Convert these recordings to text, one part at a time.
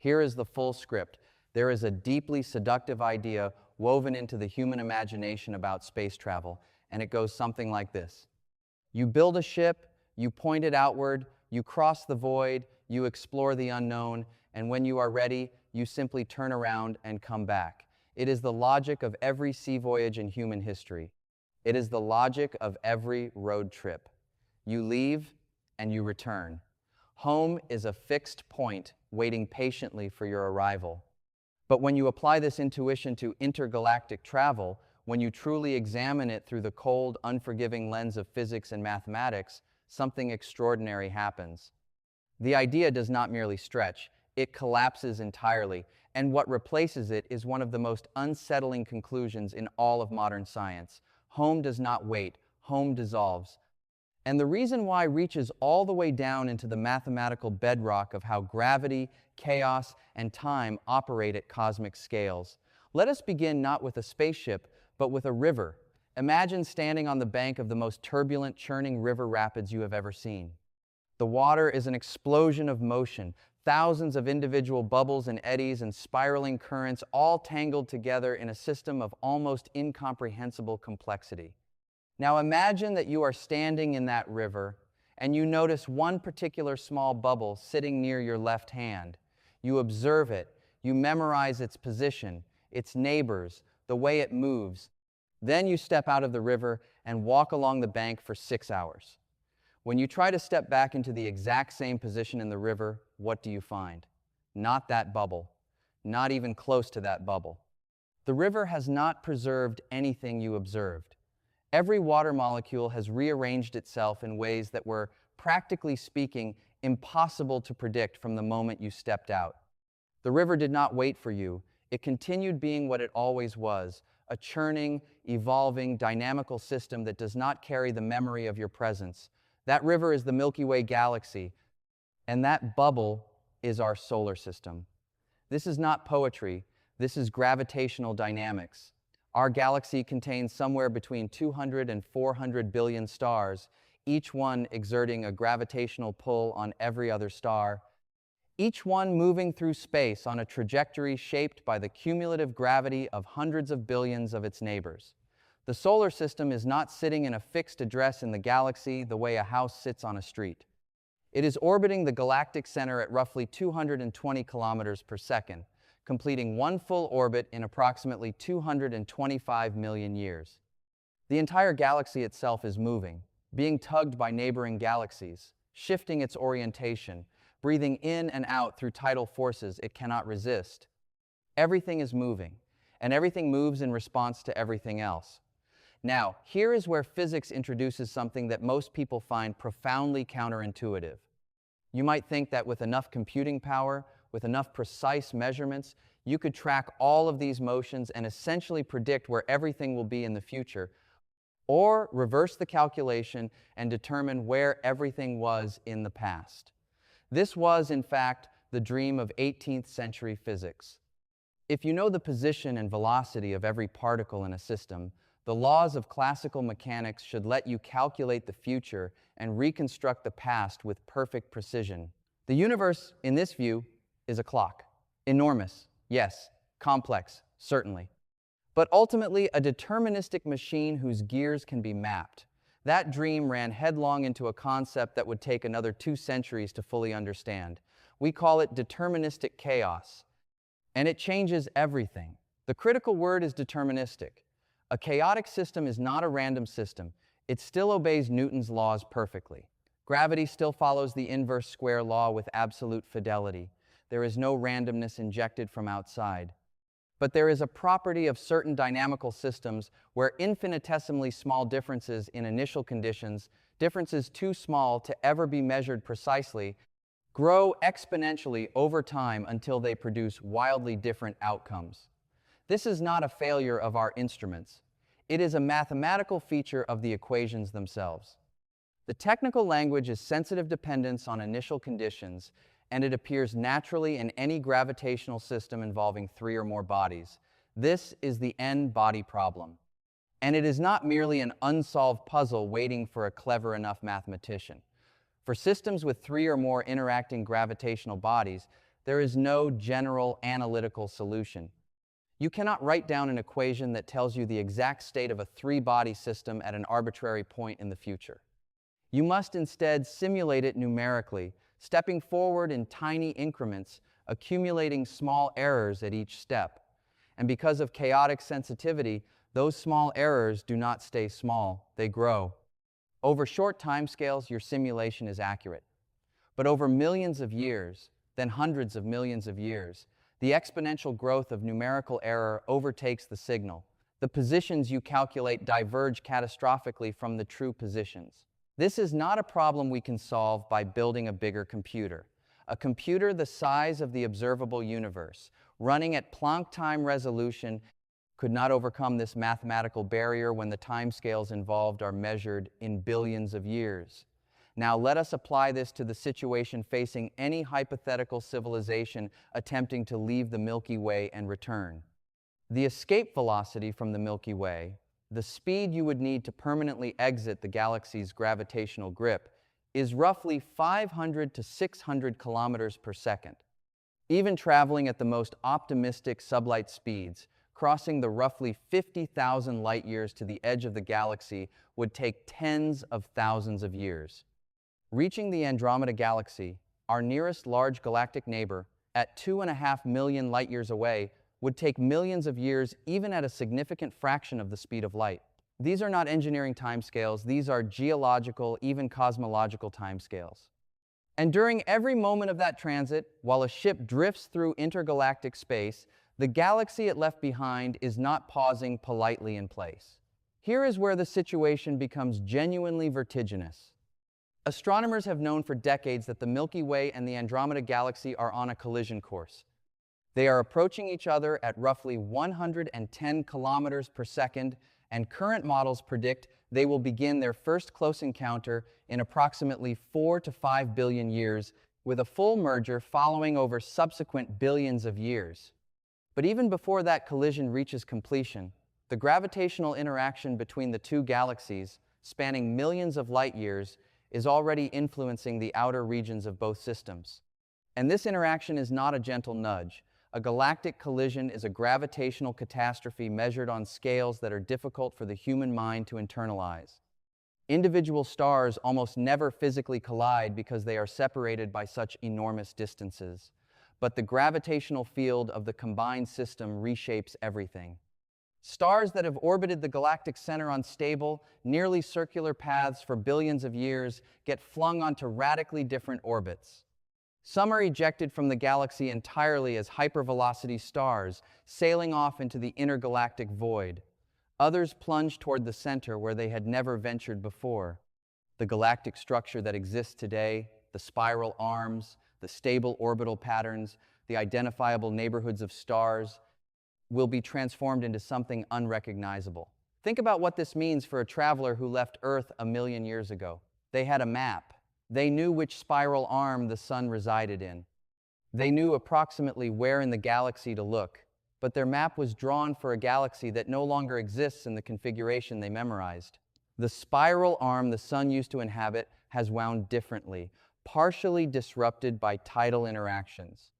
Here is the full script. There is a deeply seductive idea woven into the human imagination about space travel, and it goes something like this. You build a ship, you point it outward, you cross the void, you explore the unknown, and when you are ready, you simply turn around and come back. It is the logic of every sea voyage in human history. It is the logic of every road trip. You leave and you return. Home is a fixed point waiting patiently for your arrival. But when you apply this intuition to intergalactic travel, when you truly examine it through the cold, unforgiving lens of physics and mathematics, something extraordinary happens. The idea does not merely stretch, it collapses entirely, and what replaces it is one of the most unsettling conclusions in all of modern science. Home does not wait, home dissolves. And the reason why reaches all the way down into the mathematical bedrock of how gravity, chaos, and time operate at cosmic scales. Let us begin not with a spaceship, but with a river. Imagine standing on the bank of the most turbulent, churning river rapids you have ever seen. The water is an explosion of motion, thousands of individual bubbles and eddies and spiraling currents all tangled together in a system of almost incomprehensible complexity. Now imagine that you are standing in that river and you notice one particular small bubble sitting near your left hand. You observe it, you memorize its position, its neighbors, the way it moves. Then you step out of the river and walk along the bank for 6 hours. When you try to step back into the exact same position in the river, what do you find? Not that bubble, not even close to that bubble. The river has not preserved anything you observed. Every water molecule has rearranged itself in ways that were, practically speaking, impossible to predict from the moment you stepped out. The river did not wait for you. It continued being what it always was, a churning, evolving, dynamical system that does not carry the memory of your presence. That river is the Milky Way galaxy, and that bubble is our solar system. This is not poetry. This is gravitational dynamics. Our galaxy contains somewhere between 200 and 400 billion stars, each one exerting a gravitational pull on every other star, each one moving through space on a trajectory shaped by the cumulative gravity of hundreds of billions of its neighbors. The solar system is not sitting in a fixed address in the galaxy the way a house sits on a street. It is orbiting the galactic center at roughly 220 kilometers per second, completing one full orbit in approximately 225 million years. The entire galaxy itself is moving, being tugged by neighboring galaxies, shifting its orientation, breathing in and out through tidal forces it cannot resist. Everything is moving, and everything moves in response to everything else. Now, here is where physics introduces something that most people find profoundly counterintuitive. You might think that with enough computing power, with enough precise measurements, you could track all of these motions and essentially predict where everything will be in the future, or reverse the calculation and determine where everything was in the past. This was, in fact, the dream of 18th century physics. If you know the position and velocity of every particle in a system, the laws of classical mechanics should let you calculate the future and reconstruct the past with perfect precision. The universe, in this view, is a clock. Enormous, yes. Complex, certainly. But ultimately, a deterministic machine whose gears can be mapped. That dream ran headlong into a concept that would take another 2 centuries to fully understand. We call it deterministic chaos. And it changes everything. The critical word is deterministic. A chaotic system is not a random system. It still obeys Newton's laws perfectly. Gravity still follows the inverse square law with absolute fidelity. There is no randomness injected from outside. But there is a property of certain dynamical systems where infinitesimally small differences in initial conditions, differences too small to ever be measured precisely, grow exponentially over time until they produce wildly different outcomes. This is not a failure of our instruments. It is a mathematical feature of the equations themselves. The technical language is sensitive dependence on initial conditions, and it appears naturally in any gravitational system involving 3 or more bodies. This is the n-body problem. And it is not merely an unsolved puzzle waiting for a clever enough mathematician. For systems with 3 or more interacting gravitational bodies, There is no general analytical solution. You cannot write down an equation that tells you the exact state of a three-body system at an arbitrary point in the future. You must instead simulate it numerically, stepping forward in tiny increments, accumulating small errors at each step. And because of chaotic sensitivity, those small errors do not stay small, they grow. Over short timescales, your simulation is accurate. But over millions of years, then hundreds of millions of years, the exponential growth of numerical error overtakes the signal. The positions you calculate diverge catastrophically from the true positions. This is not a problem we can solve by building a bigger computer. A computer the size of the observable universe, running at Planck time resolution, could not overcome this mathematical barrier when the timescales involved are measured in billions of years. Now let us apply this to the situation facing any hypothetical civilization attempting to leave the Milky Way and return. The escape velocity from the Milky Way, the speed you would need to permanently exit the galaxy's gravitational grip, is roughly 500 to 600 kilometers per second. Even traveling at the most optimistic sublight speeds, crossing the roughly 50,000 light-years to the edge of the galaxy would take tens of thousands of years. Reaching the Andromeda galaxy, our nearest large galactic neighbor, at 2.5 million light-years away, would take millions of years even at a significant fraction of the speed of light. These are not engineering timescales, these are geological, even cosmological timescales. And during every moment of that transit, while a ship drifts through intergalactic space, the galaxy it left behind is not pausing politely in place. Here is where the situation becomes genuinely vertiginous. Astronomers have known for decades that the Milky Way and the Andromeda galaxy are on a collision course. They are approaching each other at roughly 110 kilometers per second, and current models predict they will begin their first close encounter in approximately 4 to 5 billion years, with a full merger following over subsequent billions of years. But even before that collision reaches completion, the gravitational interaction between the two galaxies, spanning millions of light-years, is already influencing the outer regions of both systems. And this interaction is not a gentle nudge. A galactic collision is a gravitational catastrophe measured on scales that are difficult for the human mind to internalize. Individual stars almost never physically collide because they are separated by such enormous distances. But the gravitational field of the combined system reshapes everything. Stars that have orbited the galactic center on stable, nearly circular paths for billions of years get flung onto radically different orbits. Some are ejected from the galaxy entirely as hypervelocity stars, sailing off into the intergalactic void. Others plunge toward the center where they had never ventured before. The galactic structure that exists today, the spiral arms, the stable orbital patterns, the identifiable neighborhoods of stars, will be transformed into something unrecognizable. Think about what this means for a traveler who left Earth 1 million years ago. They had a map. They knew which spiral arm the sun resided in. They knew approximately where in the galaxy to look, but their map was drawn for a galaxy that no longer exists in the configuration they memorized. The spiral arm the sun used to inhabit has wound differently, partially disrupted by tidal interactions.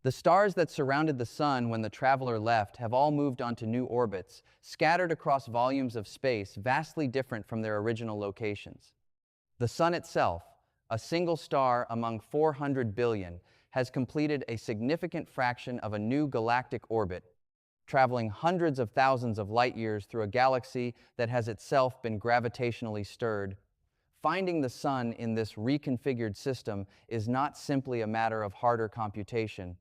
The stars that surrounded the sun when the traveler left have all moved onto new orbits, scattered across volumes of space vastly different from their original locations. The sun itself, a single star among 400 billion, has completed a significant fraction of a new galactic orbit, traveling hundreds of thousands of light-years through a galaxy that has itself been gravitationally stirred. Finding the sun in this reconfigured system is not simply a matter of harder computation.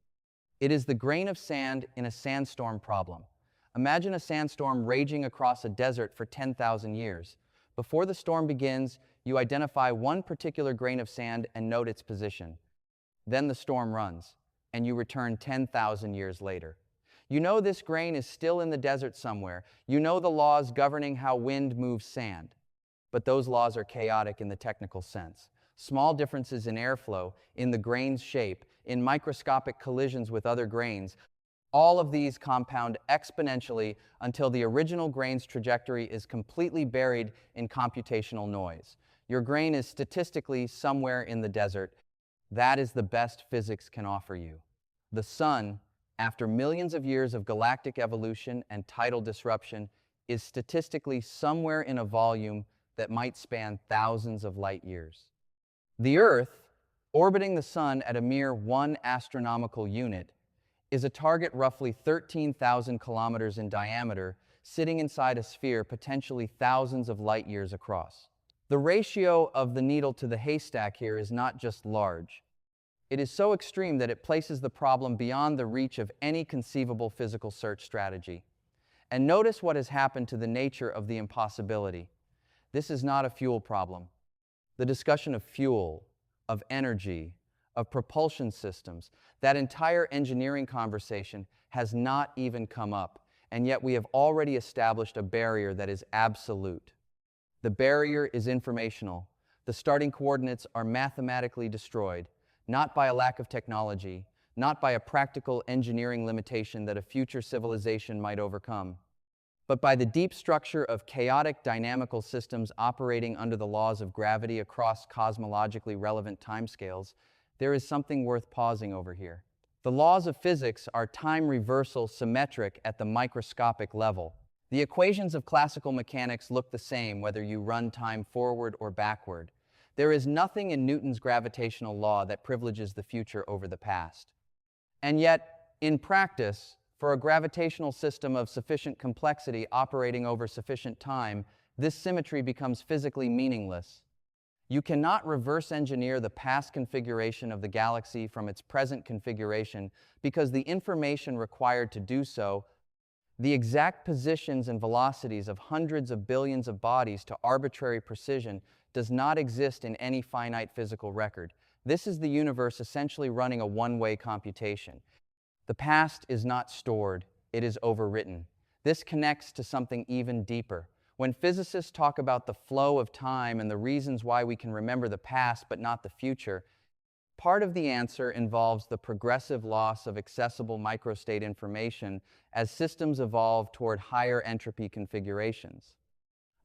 It is the grain of sand in a sandstorm problem. Imagine a sandstorm raging across a desert for 10,000 years. Before the storm begins, you identify one particular grain of sand and note its position. Then the storm runs, and you return 10,000 years later. You know this grain is still in the desert somewhere. You know the laws governing how wind moves sand. But those laws are chaotic in the technical sense. Small differences in airflow, in the grain's shape, in microscopic collisions with other grains, all of these compound exponentially until the original grain's trajectory is completely buried in computational noise. Your grain is statistically somewhere in the desert. That is the best physics can offer you. The Sun, after millions of years of galactic evolution and tidal disruption, is statistically somewhere in a volume that might span thousands of light years. The Earth, orbiting the Sun at a mere 1 astronomical unit, is a target roughly 13,000 kilometers in diameter, sitting inside a sphere potentially thousands of light years across. The ratio of the needle to the haystack here is not just large. It is so extreme that it places the problem beyond the reach of any conceivable physical search strategy. And notice what has happened to the nature of the impossibility. This is not a fuel problem. The discussion of fuel, of energy, of propulsion systems, that entire engineering conversation has not even come up, and yet we have already established a barrier that is absolute. The barrier is informational. The starting coordinates are mathematically destroyed, not by a lack of technology, not by a practical engineering limitation that a future civilization might overcome, but by the deep structure of chaotic dynamical systems operating under the laws of gravity across cosmologically relevant timescales. There is something worth pausing over here. The laws of physics are time reversal symmetric at the microscopic level. The equations of classical mechanics look the same whether you run time forward or backward. There is nothing in Newton's gravitational law that privileges the future over the past. And yet, in practice, for a gravitational system of sufficient complexity operating over sufficient time, this symmetry becomes physically meaningless. You cannot reverse engineer the past configuration of the galaxy from its present configuration because the information required to do so, the exact positions and velocities of hundreds of billions of bodies to arbitrary precision, does not exist in any finite physical record. This is the universe essentially running a one-way computation. The past is not stored, it is overwritten. This connects to something even deeper. When physicists talk about the flow of time and the reasons why we can remember the past but not the future, part of the answer involves the progressive loss of accessible microstate information as systems evolve toward higher entropy configurations.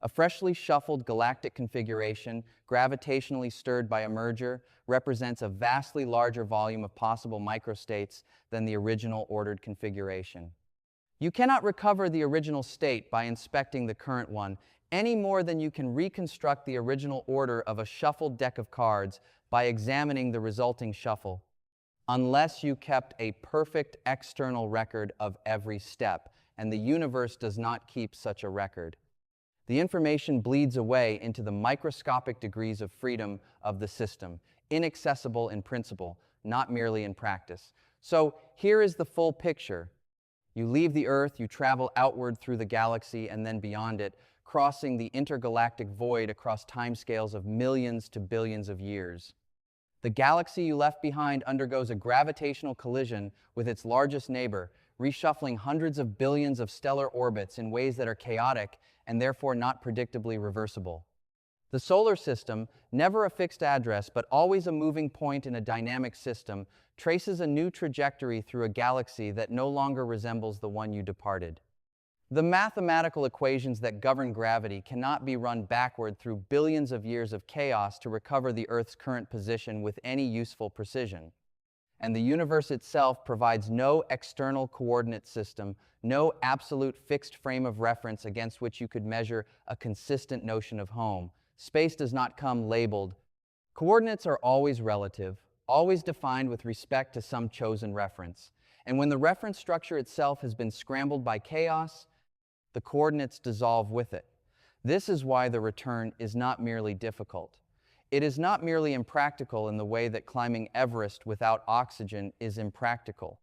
A freshly shuffled galactic configuration, gravitationally stirred by a merger, represents a vastly larger volume of possible microstates than the original ordered configuration. You cannot recover the original state by inspecting the current one, any more than you can reconstruct the original order of a shuffled deck of cards by examining the resulting shuffle, unless you kept a perfect external record of every step, and the universe does not keep such a record. The information bleeds away into the microscopic degrees of freedom of the system, inaccessible in principle, not merely in practice. So here is the full picture. You leave the Earth, you travel outward through the galaxy and then beyond it, crossing the intergalactic void across timescales of millions to billions of years. The galaxy you left behind undergoes a gravitational collision with its largest neighbor, reshuffling hundreds of billions of stellar orbits in ways that are chaotic and therefore not predictably reversible. The solar system, never a fixed address but always a moving point in a dynamic system, traces a new trajectory through a galaxy that no longer resembles the one you departed. The mathematical equations that govern gravity cannot be run backward through billions of years of chaos to recover the Earth's current position with any useful precision. And the universe itself provides no external coordinate system, no absolute fixed frame of reference against which you could measure a consistent notion of home. Space does not come labeled. Coordinates are always relative, always defined with respect to some chosen reference. And when the reference structure itself has been scrambled by chaos, the coordinates dissolve with it. This is why the return is not merely difficult. It is not merely impractical in the way that climbing Everest without oxygen is impractical.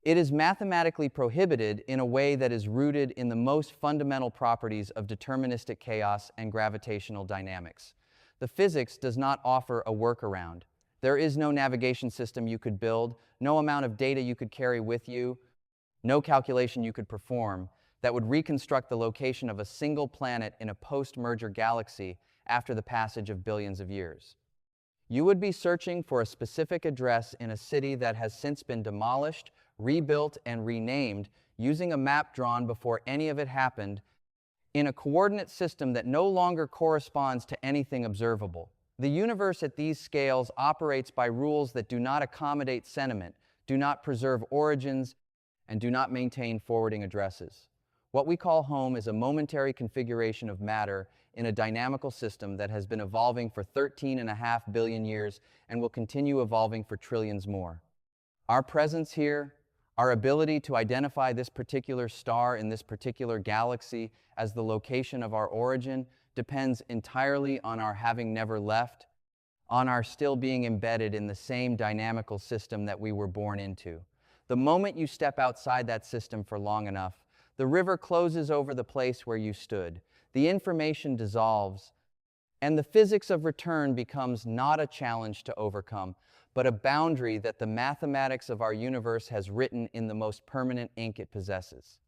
It is mathematically prohibited in a way that is rooted in the most fundamental properties of deterministic chaos and gravitational dynamics. The physics does not offer a workaround. There is no navigation system you could build, no amount of data you could carry with you, no calculation you could perform that would reconstruct the location of a single planet in a post-merger galaxy after the passage of billions of years. You would be searching for a specific address in a city that has since been demolished, rebuilt, and renamed using a map drawn before any of it happened in a coordinate system that no longer corresponds to anything observable. The universe at these scales operates by rules that do not accommodate sentiment, do not preserve origins, and do not maintain forwarding addresses. What we call home is a momentary configuration of matter in a dynamical system that has been evolving for 13.5 billion years and will continue evolving for trillions more. Our presence here, our ability to identify this particular star in this particular galaxy as the location of our origin, depends entirely on our having never left, on our still being embedded in the same dynamical system that we were born into. The moment you step outside that system for long enough, the river closes over the place where you stood. The information dissolves, and the physics of return becomes not a challenge to overcome, but a boundary that the mathematics of our universe has written in the most permanent ink it possesses.